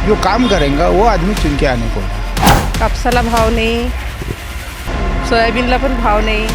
जो काम करेगा वो आदमी चुन के आने को है। कापसाला भाव नाही, सोयाबीनला पण भाव नाही,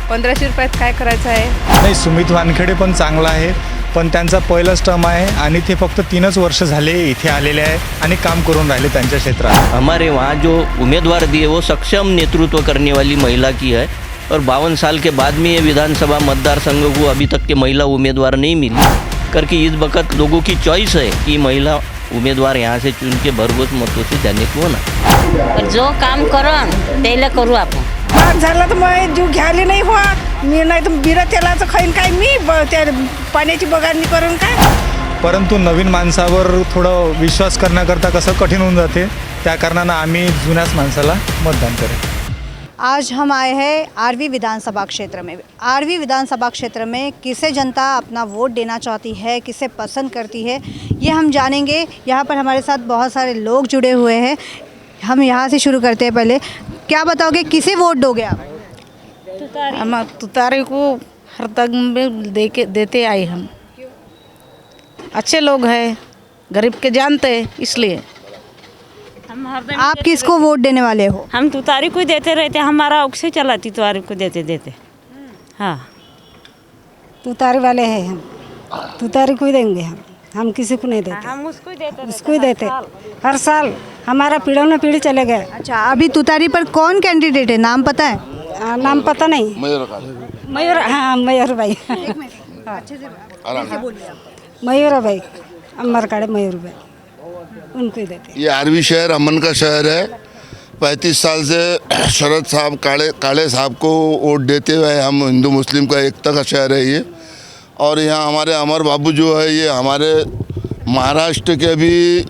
1500 रुपयात काय करायचं आहे? नाही, सुमित वानखेडे पण चांगला आहे, पण त्यांचा पहिलाच टर्म आहे आणि ते फक्त 3च वर्ष झाले इथे आलेले आहे आणि काम करून राहिले त्यांच्या क्षेत्रात। हमारे वहाँ जो उम्मीदवार दिए वो सक्षम नेतृत्व करने वाली महिला की है और 52 साल के बाद में ये विधानसभा मतदार संघ को अभी तक के महिला उम्मीदवार नहीं मिली करके इस वक्त लोगों की चॉइस है कि महिला उम्मीदवार यहाँ से चुन के भरघोस मतों से जाने को ना। जो काम करन त्याला करू आपण। महाग झालं तर मग जीव घ्यायला नाही हो, मी नाही तर बिरं तेलाचं खाईन काय मी त्या पाण्याची बगारणी करून काय। परंतु नवीन माणसावर थोडं विश्वास करण्याकरता कसं कठीण होऊन जाते, त्या कारणानं आम्ही जुन्याच माणसाला मतदान करें। आज हम आए हैं आरवी विधानसभा क्षेत्र में। आरवी विधानसभा क्षेत्र में किसे जनता अपना वोट देना चाहती है, किसे पसंद करती है, ये हम जानेंगे। यहाँ पर हमारे साथ बहुत सारे लोग जुड़े हुए हैं। हम यहाँ से शुरू करते हैं। पहले क्या बताओगे, किसे वोट दोगे आप? हम तुतारे को हर तक में देते आए हम। अच्छे लोग हैं, गरीब के जानते हैं, इसलिए हम हरदम आप किसको वोट देने वाले हो? हम तुतारी को देते रहते, हमारा अक्सर चलाती तुतारी को देते देते। हाँ, तुतारी वाले हैं हम, तुतारी को ही देंगे हम किसी को नहीं देते। हम उसको ही देते, उसको ही देते हर साल। हमारा पीढ़ी न पीढ़ी चले गए। अच्छा, अभी तुतारी पर कौन कैंडिडेट है, नाम पता है? नाम पता नहीं। मयूर, हाँ मयूर भाई। मयूर भाई, अमर काड़े मयूर भाई, उनको ही देते। ये आरवी शहर अमन का शहर है। 35 साल से शरद साहब काले साहब को वोट देते हुए हम हिंदू मुस्लिम का एकता का शहर है ये। और यहाँ हमारे अमर बाबू जो है ये हमारे महाराष्ट्र के अभी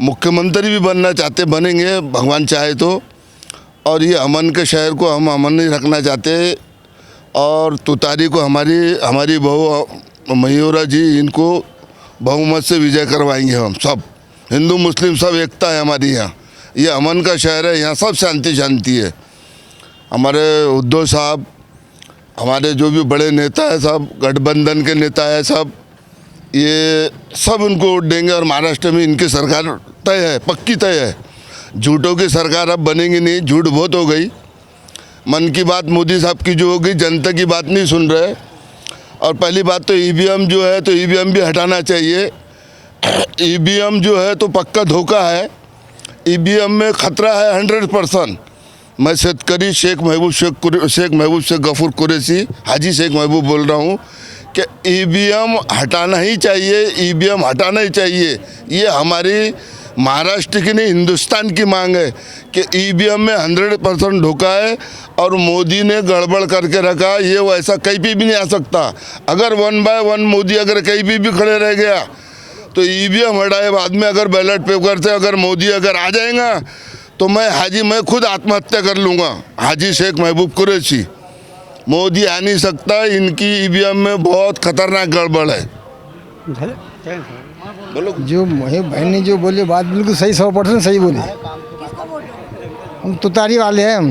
मुख्यमंत्री भी बनना चाहते, बनेंगे भगवान चाहे तो। और ये अमन के शहर को हम अमन ही रखना चाहते। और तुतारी को हमारी बहू मयूरा जी, इनको बहुमत से विजय करवाएंगे हम सब। हिंदू मुस्लिम सब एकता है हमारी यहाँ। ये अमन का शहर है, यहाँ सब शांति है। हमारे उद्धव साहब, हमारे जो भी बड़े नेता है सब, गठबंधन के नेता है सब, ये सब उनको वोट देंगे। और महाराष्ट्र में इनकी सरकार तय है, पक्की तय है। झूठों की सरकार अब बनेगी नहीं, झूठ बहुत हो गई। मन की बात मोदी साहब की जो होगी, जनता की बात नहीं सुन रहे। और पहली बात तो ईवीएम जो है, तो ईवीएम भी हटाना चाहिए। ईवीएम जो है तो पक्का धोखा है। ईवीएम में ख़तरा है 100%। मैं शेतकरी शेख महबूब शेख गफूर कुरैशी, हाजी शेख महबूब बोल रहा हूँ कि ईवीएम हटाना ही चाहिए, ईवीएम हटाना ही चाहिए। ये हमारी महाराष्ट्र की नहीं, हिंदुस्तान की मांग है कि ईवीएम में 100% धोखा है और मोदी ने गड़बड़ करके रखा। ये वैसा कहीं भी नहीं आ सकता। अगर 1 बाय 1 मोदी अगर कहीं भी खड़े रह गया तो ईवीएम हटाए बाद में अगर बैलेट पेपर से अगर मोदी अगर आ जाएगा तो मैं खुद आत्महत्या कर लूँगा। हाजी शेख महबूब कुरैशी, मोदी आ नहीं सकता। इनकी ईवीएम में बहुत खतरनाक गड़बड़ है। जो बहन ने जो बोले बात बिल्कुल सही, 100% सही बोले। हम तुतारी वाले हैं, हम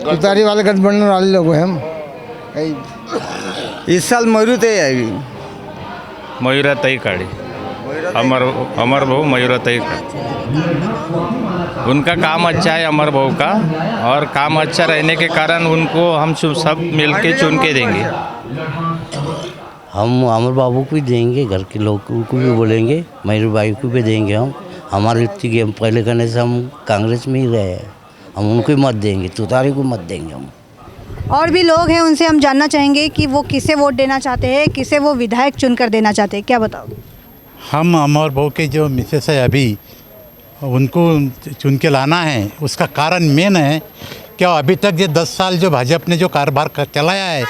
तुतारी वाले गठबंधन वाले लोग हैं हम। इस साल मयूरताई आएगी। मयूरताई काड़ी, अमर बहू मयूरताई काड़ी। उनका काम अच्छा है अमर बहू का, और काम अच्छा रहने के कारण उनको हम सब मिलके चुन के देंगे। हम अमर बाबू को भी देंगे, घर के लोग को भी बोलेंगे, मयूर भाई को भी देंगे। हम हमारे इतनी गेम पहले करने से हम कांग्रेस में ही रहे हैं, हम उनको ही मत देंगे, तुतारी को मत देंगे हम। और भी लोग हैं, उनसे हम जानना चाहेंगे कि वो किसे वोट देना चाहते हैं, किसे वो विधायक चुनकर देना चाहते हैं। क्या बताओगे? हम अमर बहू के जो मिसेस है अभी, उनको चुन के लाना है। उसका कारण मेन है क्या, अभी तक ये 10 साल जो भाजपा ने जो कारोबार चलाया है,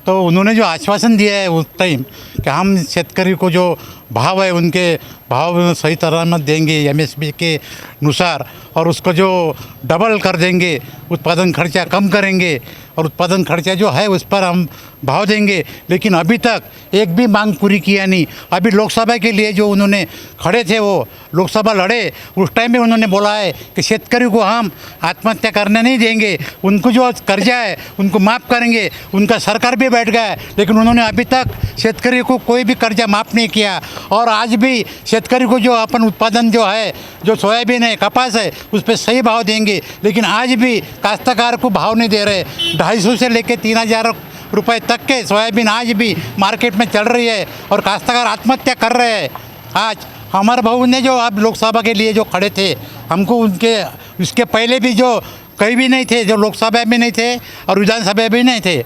तो उन्होंने जो आश्वासन दिया है उस टाइम कि हम शेतकरी को जो भाव है उनके भाव सही तरह में देंगे एमएसपी के अनुसार, और उसको जो डबल कर देंगे, उत्पादन खर्चा कम करेंगे और उत्पादन खर्चा जो है उस पर हम भाव देंगे। लेकिन अभी तक एक भी मांग पूरी किया नहीं। अभी लोकसभा के लिए जो उन्होंने खड़े थे, वो लोकसभा लड़े, उस टाइम में उन्होंने बोला है कि शेतकरी को हम आत्महत्या करने नहीं देंगे, उनको जो कर्जा है उनको माफ़ करेंगे। उनका सरकार भी बैठ गया है, लेकिन उन्होंने अभी तक शेतकरी को कोई भी कर्जा माफ़ नहीं किया। और आज भी शेतकरी शेतकरी को जो अपन उत्पादन जो है, जो सोयाबीन है, कपास है, उस पर सही भाव देंगे। लेकिन आज भी काश्तकार को भाव नहीं दे रहे। 250 से लेकर 3000 रुपये तक के सोयाबीन आज भी मार्केट में चल रही है और काश्तकार आत्महत्या कर रहे हैं। आज अमर भाऊ ने जो अब लोकसभा के लिए जो खड़े थे, हमको उसके पहले भी जो कहीं भी नहीं थे, जो लोकसभा में नहीं थे और विधानसभा भी नहीं थे,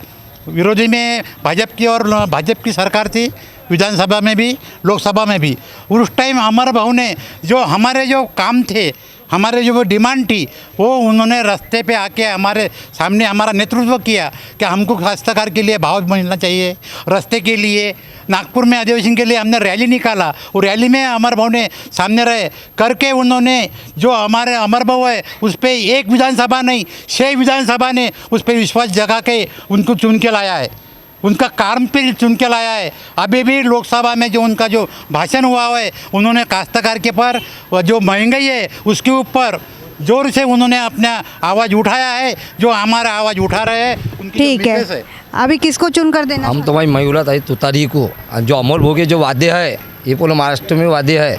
विरोधी में भाजपा की सरकार थी, विधानसभा में भी लोकसभा में भी। उस टाइम अमर भाऊ ने जो हमारे जो काम थे, हमारे जो डिमांड थी, वो उन्होंने रास्ते पे आके हमारे सामने हमारा नेतृत्व किया कि हमको काश्तकार के लिए भाव मिलना चाहिए। रास्ते के लिए नागपुर में अधिवेशन के लिए हमने रैली निकाला, वो रैली में अमर भाऊ ने सामने रहे करके उन्होंने जो हमारे अमर भाऊ है उस पर एक विधानसभा नहीं 6 विधानसभा ने उस पर विश्वास जगा के उनको चुन के लाया है, उनका काम पे चुन के लाया है। अभी भी लोकसभा में जो उनका जो भाषण हुआ है, उन्होंने काश्तकार के पर जो महंगाई है उसके ऊपर जोर से उन्होंने अपना आवाज़ उठाया है, जो हमारा आवाज़ उठा रहे हैं उनकी ठीक है। अभी किसको चुन कर देना? हम तो भाई मयूराताई तुतारी को, जो अमर भाऊ के जो वादे है, ये पूरे महाराष्ट्र में वादे है।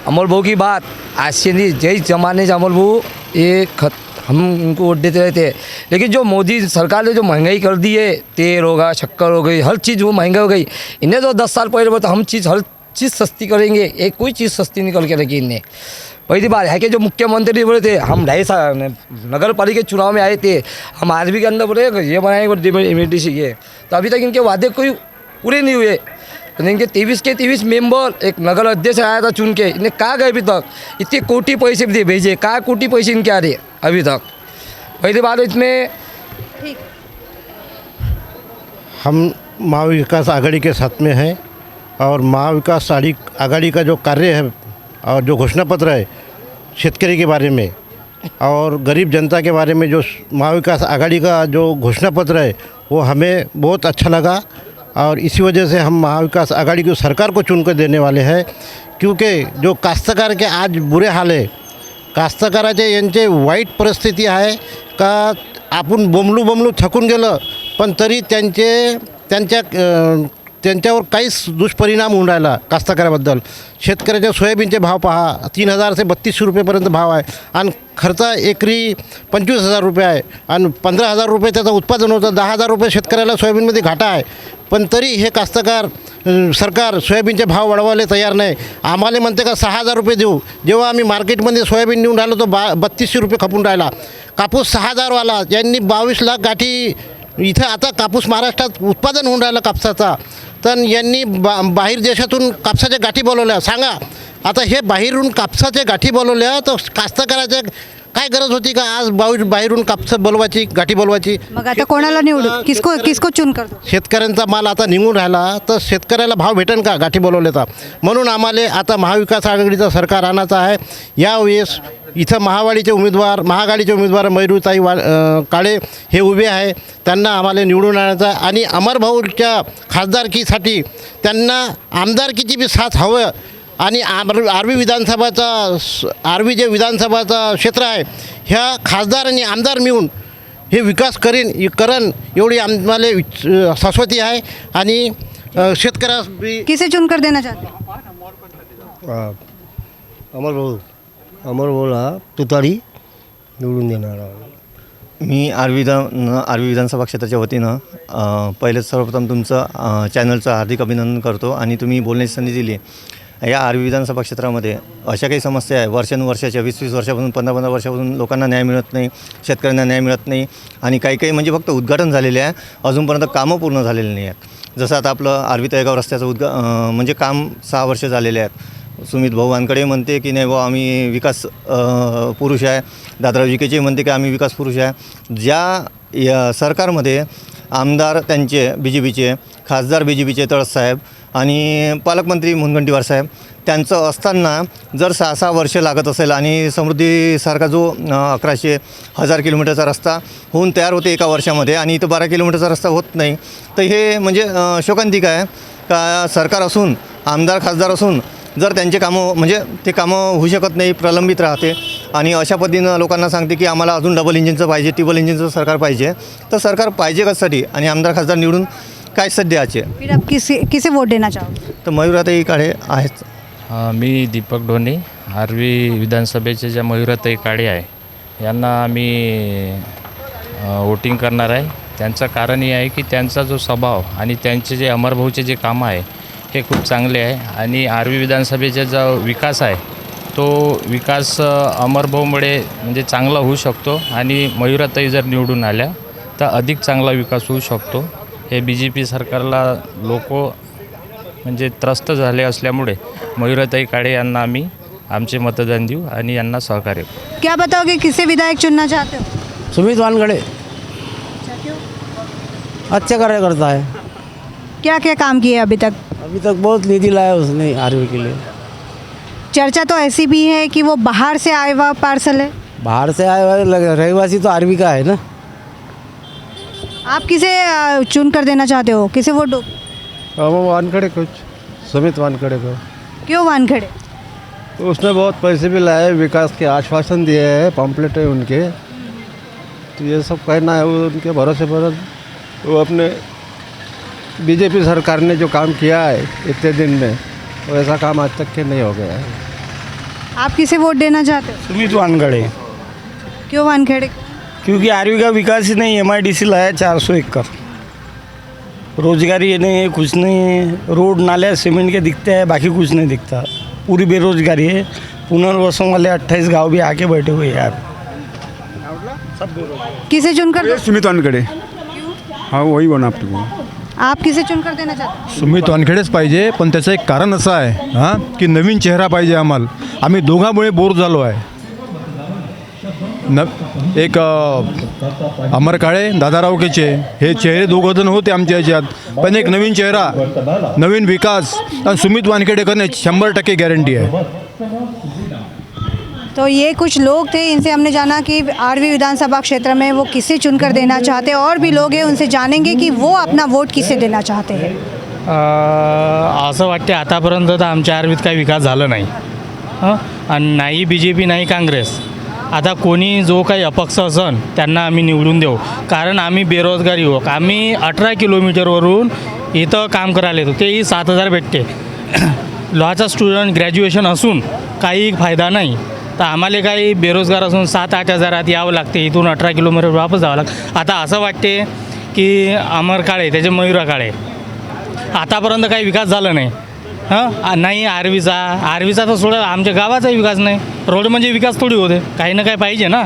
अमर भाऊ की बात आज से नहीं, जय जमाने से अमर भाऊ ये हम उनको वोट देते रहते हैं। लेकिन जो मोदी सरकार ने जो महंगाई कर दी है, तेल होगा, शक्कर हो गई, हर चीज़ वो महंगा हो गई। इन्हें तो 10 साल पहले बोला हम हर चीज़ सस्ती करेंगे, एक कोई चीज़ सस्ती निकल के रखी इन्हें। पहली बात है कि जो मुख्यमंत्री बोले थे, हम 2.5 साल नगर पालिका के चुनाव में आए थे, हम आरबी के अंदर बोले ये बनाएंगे इम्यूनिटी ये, तो अभी तक इनके वादे कोई पूरे नहीं हुए। तो इनके 23 के 23 मेंबर, एक नगर अध्यक्ष आया था चुन के, इन्हें कहाँ गए अभी तक? इतने कोटी पैसे भी भेजे, कहाँ कोटी पैसे इनके आ रहे अभी तक? पहली बात इसमें हम महाविकास आघाड़ी के साथ में हैं और महाविकास आघाड़ी का जो कार्य है और जो घोषणा पत्र है शेतकरी के बारे में और गरीब जनता के बारे में, जो महाविकास आघाड़ी का जो घोषणा पत्र है वो हमें बहुत अच्छा लगा और इसी वजह से हम महाविकास आघाड़ी की सरकार को चुनकर देने वाले हैं। क्योंकि जो कास्तकार के आज बुरे हाल आहे, कास्तकाराचे यांचे वाईट परिस्थिती आहे का आपण बोंबलू थकून गेलं पण तरी त्यांच्यावर काहीच दुष्परिणाम होऊन राहिला कास्तकाराबद्दल। शेतकऱ्याच्या सोयाबीनचे भाव पहा, 3000 से 3200 रुपयेपर्यंत भाव आहे आणि खर्च एकरी 25,000 रुपये आहे आणि 15,000 रुपये त्याचं उत्पादन होतं, 10,000 रुपये शेतकऱ्याला सोयाबीनमध्ये घाटा आहे। पण तरी हे कास्तकार सरकार सोयाबीनचे भाव वाढवायला तयार नाही। आम्हाला म्हणते का 6,000 रुपये देऊ, जेव्हा आम्ही मार्केटमध्ये सोयाबीन नेऊन राहिलो तो 3200 रुपये खपून राहिला। कापूस 6,000वाला यांनी 22 लाख गाठी इथं आता कापूस महाराष्ट्रात उत्पादन होऊन राहिलं कापसाचा, तर यांनी बाहेर देशातून कापसाच्या गाठी बोलवल्या। सांगा आता हे बाहेरून कापसाच्या गाठी बोलवल्या तर कास्तकाराच्या काय गरज होती का आज बाहेरून कापस बोलवायची, गाठी बोलवायची? मग आता कोणाला निवडू, किसको चुन कर दो? शेतकऱ्यांचा माल आता निघून राहिला तर शेतकऱ्याला भाव भेटेन का गाठी बोलवले तर? म्हणून आम्हाला आता महाविकास आघाडीचं सरकार आणायचं आहे। यावेळेस इथं महागाडीचे उमेदवार मयूरताई काळे हे उभे आहे, त्यांना आम्हाला निवडून आणायचं आहे आणि अमर भाऊच्या खासदारकीसाठी त्यांना आमदारकीची बी साथ हवं आणि आर्वी जे विधानसभाचा क्षेत्र आहे, ह्या खासदार आणि आमदार मिळून हे विकास करण एवढी आम्हाला शाश्वती आहे आणि शेतकऱ्यास बी। किसे चुन कर देना चाहते हैं? अमर भाऊला तुतारी निवडून देणार आहे। मी आर्वी विधानसभा क्षेत्राच्या वतीनं पहिलेच सर्वप्रथम तुमचं चॅनलचं हार्दिक अभिनंदन करतो आणि तुम्ही बोलण्याची संधी दिली। या आर्वी विधानसभा क्षेत्रामध्ये अशा काही समस्या आहे, वर्षानुवर्षाच्या 20-20 वर्षापासून 15-15 वर्षापासून लोकांना न्याय मिळत नाही, शेतकऱ्यांना न्याय मिळत नाही आणि काही म्हणजे फक्त उद्घाटन झालेले आहे, अजूनपर्यंत कामं पूर्ण झालेली नाही आहेत। जसं आता आपलं आर्वी तळेगाव रस्त्याचं म्हणजे काम 6 वर्ष झालेले आहेत। सुमित भाऊ वानकडे म्हणते की नाही बुवा आम्ही विकास पुरुष आहे, दादराव विखेचे म्हणते की आम्ही विकास पुरुष आहे। ज्या सरकारमध्ये आमदार त्यांचे BJPचे, खासदार BJPचे तळसाहेब आणि पालकमंत्री मुनगंटीवार साहेब त्यांचं असताना जर 6-6 वर्ष लागत असेल आणि समृद्धीसारखा जो 1100-1000 किलोमीटरचा रस्ता होऊन तयार होते एका वर्षामध्ये आणि इथं 12 किलोमीटरचा रस्ता होत नाही, तर हे म्हणजे शोकांतिक आहे का सरकार असून आमदार खासदार असून जर त्यांचे कामं म्हणजे ते कामं होऊ शकत नाही, प्रलंबित राहते आणि अशा पद्धतीनं लोकांना सांगते की आम्हाला अजून डबल इंजिनचं पाहिजे, ट्रिपल इंजिनचं सरकार पाहिजे। तर सरकार पाहिजे कशासाठी आणि आमदार खासदार निवडून काय सध्याचे? फिर आप किसे वोट देना चाहोगे? तर मयूराताई काळे आहेत। मी दीपक ढोणे, आर्वी विधानसभेचे ज्या मयुराताई काळे आहे यांना आम्ही वोटिंग करणार आहे. त्यांचं कारण हे आहे की त्यांचा जो स्वभाव आणि त्यांचे जे अमरभाऊचे जे कामं आहे हे खूप चांगले आहे आणि आर्वी विधानसभेचा जो विकास आहे तो विकास अमरभाऊमुळे म्हणजे चांगला होऊ शकतो आणि मयुराताई जर निवडून आल्या तर अधिक चांगला विकास होऊ शकतो. हे BJP सरकारला लोक म्हणजे त्रस्त झाले असल्यामुळे मयुराताई काळे यांना आम्ही आमचे मतदान देऊ आणि यांना सहकार्य करू. क्या बताओगे किसे विधायक चुनना चाहते हो? सुमित वानखड़े अच्छा कार्य करता है. क्या क्या काम किए अभी तक? अभी तक बहुत निधि लाया उसने आर्मी के लिए. चर्चा तो ऐसी भी है कि वो बाहर से आया हुआ पार्सल है. बाहर से आए हुए रहवासी तो आर्मी का है ना. आप किसे चुन कर देना चाहते हो, किसे वोट दो? वो वानखड़े कुछ सुमित वानखड़े को. क्यों वानखड़े? तो उसने बहुत पैसे भी लाए, विकास के आश्वासन दिए हैं, पम्पलेट है उनके. तो ये सब कहना है वो उनके भरोसे पर. वो अपने BJP सरकार ने जो काम किया है इतने दिन में वो ऐसा काम आज तक के नहीं हो गया है. आप किसे वोट देना चाहते हो? सुमित वानखड़े. क्यों वानखड़े? क्योंकि आर्वी का विकास ही नहीं. MIDC लाया 400 एकड़. रोजगारी ये नहीं है, कुछ नहीं है. रोड नाले सीमेंट के दिखते हैं, बाकी कुछ नहीं दिखता. पूरी बेरोजगारी है. पुनर्वसन वाले 28 गांव भी आके बैठे हुए हैं यार. सब बेरोजगार. किसे चुनकर? सुमित वानखड़े. हाँ वही बना आपको. आप किसे चुनकर देना चाहते हो? सुमित वानखेडेच पाहिजे, पण त्याचं एक कारण असं आहे हां की नवीन चेहरा पाहिजे आम्हाला. आम्ही दोघांमुळे बोर झालो आहे. एक अमर काळे, दादा रावकेचे हे चेहरे दोघं जण होते आमच्या याच्यात, पण एक नवीन चेहरा, नवीन विकास आणि सुमित वानखेडे करणे 100% गॅरंटी आहे. तो ये कुछ लोग थे, इनसे हमने जाना कि आर्वी विधानसभा क्षेत्र में वो किसे चुनकर देना चाहते हैं. और भी लोग हैं, उनसे जानेंगे कि वो अपना वोट किसे देना चाहते हैं. असं वाटते आतापर्यंत तर आमच्या आर्वीत काही विकास झाला नाही. आणि नाही BJP नाही काँग्रेस. आता कोणी जो काही अपक्ष असन त्यांना आम्ही निवडून देऊ, कारण आम्ही बेरोजगारी हो. आम्ही 18 किलोमीटरवरून इथं काम करायला येतो, तेही 7,000 भेटते. लॉचा स्टुडंट ग्रॅज्युएशन असून काही फायदा नाही. तर आम्हाला काही बेरोजगार असून 7-8 हजारात यावं लागते. इथून 18 किलोमीटर वापस जावं लागतं. आता असं वाटते की अमर काळे त्याचे मयुरा काळे आतापर्यंत काही विकास झाला नाही. नाही आर्वीचा तर सोडा, आमच्या गावाचाही विकास नाही. रोड म्हणजे विकास थोडी होते, काही ना काही पाहिजे ना.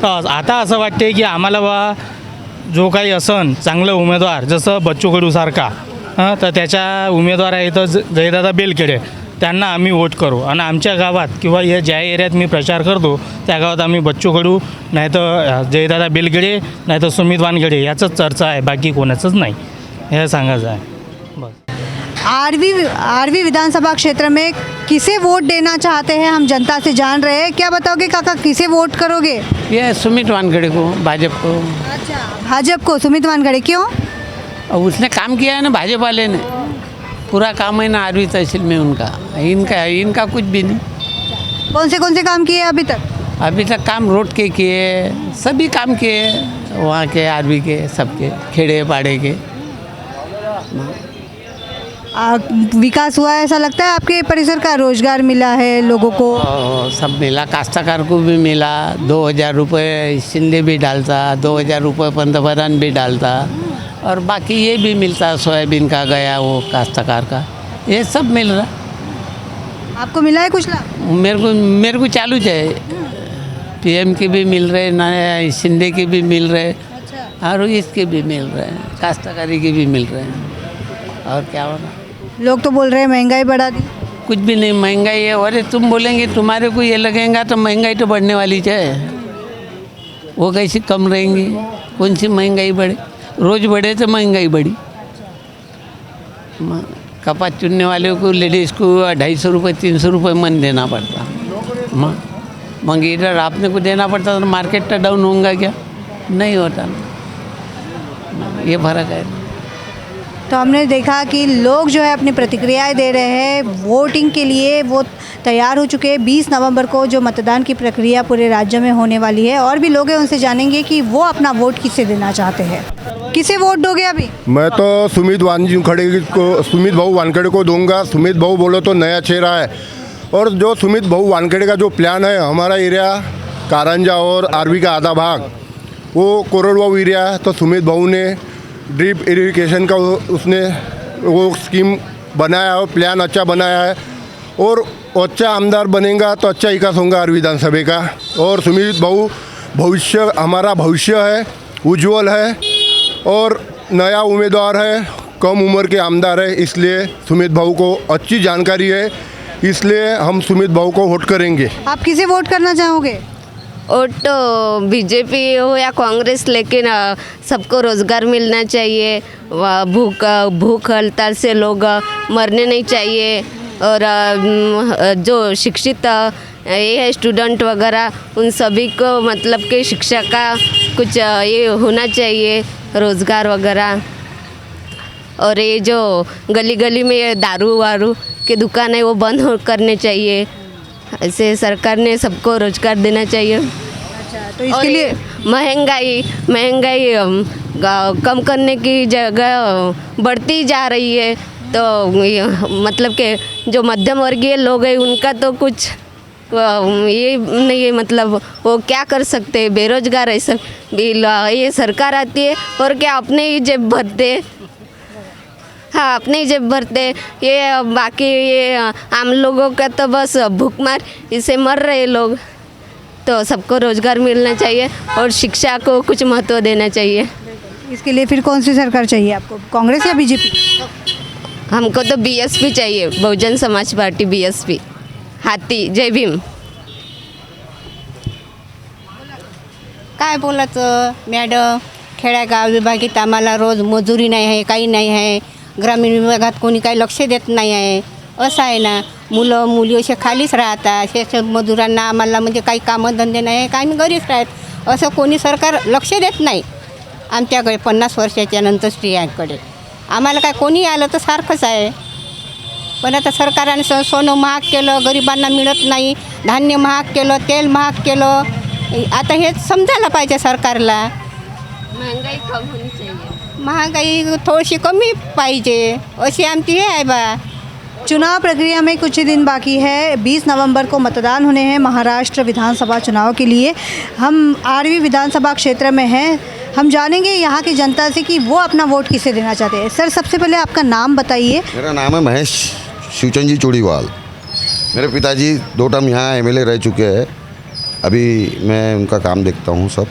तर आता असं वाटते की आम्हाला बा जो काही असन चांगलं उमेदवार, जसं बच्चू कडूसारखा तर त्याच्या उमेदवार आहे तर जयदादा बेलखेडे, त्यांना आम्ही वोट करू. आणि आमच्या गावात किंवा या ज्या एरियात मी प्रचार करतो त्या गावात आम्ही बच्चू कडू नाही तर जयदादा बेलखेडे नाही तर सुमित वानखेडे याचंच चर्चा आहे, बाकी कोणाचंच नाही, हे सांगायचं आहे. आरवी विधानसभा क्षेत्र में किसे वोट देना चाहते हैं, हम जनता से जान रहे हैं. क्या बताओगे काका, किसे वोट करोगे? ये सुमित वानखेड़े को, भाजपा को. अच्छा, भाजपा को. सुमित वानखेड़े क्यों? उसने काम किया है ना, भाजपा वाले ने पूरा काम है ना आर्वी तहसील में उनका. इनका कुछ भी नहीं. कौन से काम किए अभी तक? अभी तक काम रोड के किए, सभी काम किए वहाँ के आर्वी के, सबके खेड़े पाड़े के. विकास हुआ है ऐसा लगता है आपके परिसर का? रोजगार मिला है लोगों को? सब मिला. काश्तकार को भी मिला. 2,000 रुपये शिंदे भी डालता, 2,000 रुपये पंतप्रधान भी डालता, और बाकी ये भी मिलता, सोयाबीन का गया वो काश्तकार का, ये सब मिल रहा. आपको मिला है कुछ लाभ? मेरे को चालू है. PM के भी मिल रहे, नए शिंदे के भी मिल रहे. अच्छा. और इसके भी मिल रहे हैं, काश्तकारी के भी मिल रहे हैं. और क्या होना, लोग तो बोल रहे हैं महंगाई बढ़ा दी. कुछ भी नहीं, महंगाई है. अरे तुम बोलेंगे तुम्हारे को ये लगेगा तो महंगाई तो बढ़ने वाली है. वो कैसी कम रहेंगी? कौन सी महंगाई बढ़े? रोज़ बढ़े तो महंगाई बढ़ी. कपास चुनने वाले को, लेडीज़ को 250 रुपये 300 रुपये मन देना पड़ता. मगर इधर आपने को देना पड़ता तो मार्केट तो डाउन होगा क्या? नहीं होता. ये फर्क है. तो हमने देखा कि लोग जो है अपनी प्रतिक्रियाएं दे रहे हैं. वोटिंग के लिए वो तैयार हो चुके हैं. 20 नवंबर को जो मतदान की प्रक्रिया पूरे राज्य में होने वाली है. और भी लोग हैं, उनसे जानेंगे कि वो अपना वोट किसे देना चाहते हैं. किसे वोट दोगे अभी? मैं तो सुमित भाऊ वानखेड़े को दूंगा. सुमित भाऊ बोलो तो नया चेहरा है. और जो सुमित भाऊ वानखेड़े का जो प्लान है, हमारा एरिया कारंजा और आरवी का आधा भाग वो कोरडवाऊ एरिया है, तो सुमित भाऊ ने ड्रिप इरिगेशन का उसने वो स्कीम बनाया और प्लान अच्छा बनाया है, और अच्छा आमदार बनेगा तो अच्छा विकास होगा आरवी विधानसभा का। और सुमित भाऊ भविष्य, हमारा भविष्य है, उज्जवल है और नया उम्मीदवार है, कम उम्र के आमदार है, इसलिए सुमित भाऊ को अच्छी जानकारी है, इसलिए हम सुमित भाऊ को वोट करेंगे। आप किसे वोट करना चाहोगे? वोट तो बीजेपी हो या कांग्रेस, लेकिन सबको रोज़गार मिलना चाहिए, भूख हड़ताल से लोग मरने नहीं चाहिए, और जो शिक्षित ये है स्टूडेंट वगैरह, उन सभी को मतलब कि शिक्षा का कुछ ये होना चाहिए, रोज़गार वगैरह। और ये जो गली गली में ये दारू वारू की दुकान है वो बंद करने चाहिए, ऐसे सरकार ने सबको रोज़गार देना चाहिए। अच्छा, तो इसके लिए महंगाई कम करने की जगह बढ़ती जा रही है, तो मतलब के जो मध्यम वर्गीय लोग हैं उनका तो कुछ ये नहीं है, मतलब वो क्या कर सकते हैं, बेरोजगार है सब। ये सरकार आती है और क्या अपने ही जेब भरते, हाँ अपने ही जेब भरते, ये बाकी ये आम लोगों का तो बस भूखमार इसे मर रहे लोग। तो सबको रोज़गार मिलना चाहिए और शिक्षा को कुछ महत्व देना चाहिए। इसके लिए फिर कौन सी सरकार चाहिए आपको, कांग्रेस या बीजेपी? हमको तो बीएसपी चाहिए, बहुजन समाज पार्टी बीएसपी। हाती जय भीम। काय बोलायचं मॅडम, खेड्यागाव विभागात आम्हाला रोज मजुरी नाही आहे, काही नाही आहे, ग्रामीण विभागात कोणी काही लक्ष देत नाही आहे, असं आहे ना। मुलं मुली असे खालीच राहतात, शेत मजुरांना आम्हाला म्हणजे काही कामधंदे नाही आहे, काही घरीच राहत, असं कोणी सरकार लक्ष देत नाही आमच्याकडे 50 वर्षाच्या नंतर स्त्रियांकडे। आम्हाला काय कोणी आलं तर सारखंच आहे, पण आता सरकारने सोनं महाग केलं, गरिबांना मिळत नाही, धान्य महाग केलं, तेल महाग केलं, आता हेच समजायला पाहिजे सरकारला। महंगाई कम होनी चाहिए, महागाई थोड़ी कमी पाहिजे, अशी आमची हे आहे बा। चुनाव प्रक्रिया में कुछ ही दिन बाकी है। 20 नवंबर को मतदान होने हैं महाराष्ट्र विधानसभा चुनाव के लिए। हम आरवी विधानसभा क्षेत्र में हैं, हम जानेंगे यहाँ की जनता से कि वो अपना वोट किसे देना चाहते हैं। सर, सबसे पहले आपका नाम बताइए। मेरा नाम है महेश शिवचंद जी चूड़ीवाल। मेरे पिताजी 2 टर्म यहाँ एमएलए रह चुके हैं, अभी मैं उनका काम देखता हूँ सब।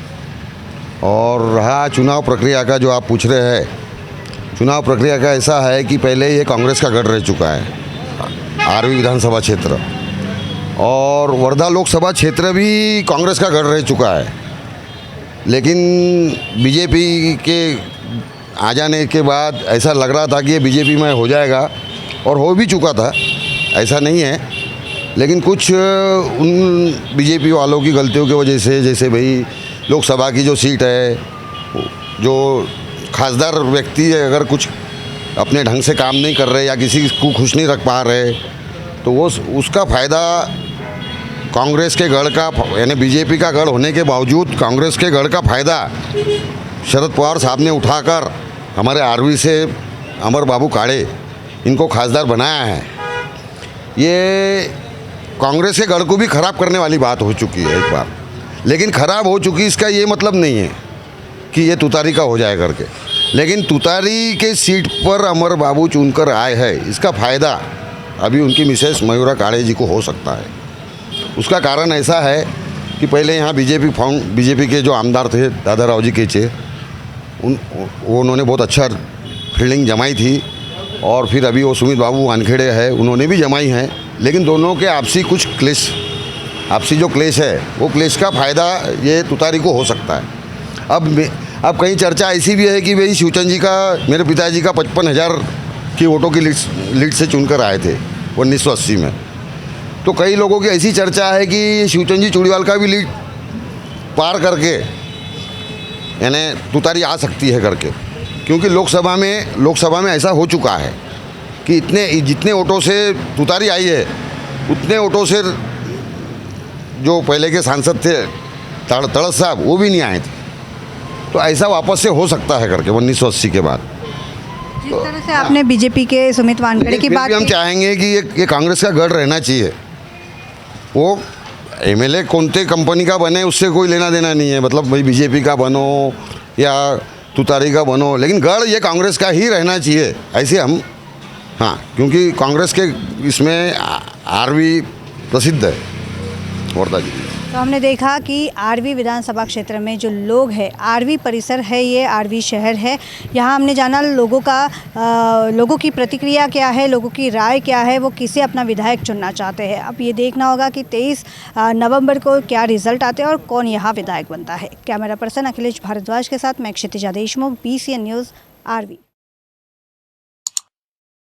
और रहा चुनाव प्रक्रिया का जो आप पूछ रहे हैं, चुनाव प्रक्रिया का ऐसा है कि पहले ये कांग्रेस का गढ़ रह चुका है आरवी विधानसभा क्षेत्र, और वर्धा लोकसभा क्षेत्र भी कांग्रेस का गढ़ रह चुका है। लेकिन बीजेपी के आ जाने के बाद ऐसा लग रहा था कि ये बीजेपी में हो जाएगा, और हो भी चुका था, ऐसा नहीं है। लेकिन कुछ उन बीजेपी वालों की गलतियों की वजह से, जैसे भाई लोकसभा की जो सीट है, जो खासदार व्यक्ति अगर कुछ अपने ढंग से काम नहीं कर रहे या किसी को खुश नहीं रख पा रहे, तो वो उसका फ़ायदा कांग्रेस के गढ़ का, यानी बीजेपी का गढ़ होने के बावजूद कांग्रेस के गढ़ का फ़ायदा शरद पवार साहब ने उठाकर हमारे आरवी से अमर बाबू काड़े इनको खासदार बनाया है। ये कांग्रेस के गढ़ को भी ख़राब करने वाली बात हो चुकी है एक बार, लेकिन ख़राब हो चुकी इसका ये मतलब नहीं है कि ये तुतारी का हो जाए करके। लेकिन तुतारी के सीट पर अमर बाबू चुनकर आए हैं, इसका फ़ायदा अभी उनकी मिसेस मयूरा काड़े जी को हो सकता है। उसका कारण ऐसा है कि पहले यहाँ बीजेपी के जो आमदार थे दादाराव जी केचे, उन्होंने बहुत अच्छा फील्डिंग जमाई थी, और फिर अभी वो सुमित बाबू वानखेड़े है, उन्होंने भी जमाई हैं। लेकिन दोनों के आपसी कुछ क्लेश, आपसी जो क्लेश है, वो क्लेश का फ़ायदा ये तुतारी को हो सकता है। अब कहीं चर्चा ऐसी भी है कि भाई शिवचंद जी का, मेरे पिताजी का 55,000 की वोटों की लीड से चुनकर आए थे 1980 में। तो कई लोगों की ऐसी चर्चा है कि शिवचंद जी चूड़ीवाल का भी लीड पार करके यानी तुतारी आ सकती है करके, क्योंकि लोकसभा में ऐसा हो चुका है कि जितने वोटों से तुतारी आई है, उतने वोटों से जो पहले के सांसद थे तड़स साहब, वो भी नहीं आए थे। तो ऐसा वापस से हो सकता है करके 1980 के बाद। जिस तरह से आपने बीजेपी के सुमित वानखेड़े की बात हम चाहेंगे कि ये कांग्रेस का गढ़ रहना चाहिए, वो एमएलए कोणते कंपनी का बने उससे कोई लेना देना नहीं है, मतलब भाई बीजेपी का बनो या तुतारी का बनो, लेकिन गढ़ ये कांग्रेस का ही रहना चाहिए ऐसे हम, हाँ, क्योंकि कांग्रेस के इसमें आरवी प्रसिद्ध है। वर्धा जी तो हमने देखा कि आरवी विधानसभा क्षेत्र में जो लोग हैं, आरवी परिसर है, ये आरवी शहर है, यहाँ हमने जाना लोगों की प्रतिक्रिया क्या है, लोगों की राय क्या है, वो किसे अपना विधायक चुनना चाहते हैं। अब ये देखना होगा कि 23 नवंबर को क्या रिजल्ट आते हैं और कौन यहाँ विधायक बनता है। कैमरा पर्सन अखिलेश भारद्वाज के साथ मैं Kshitija Deshmukh, BCN news, RV.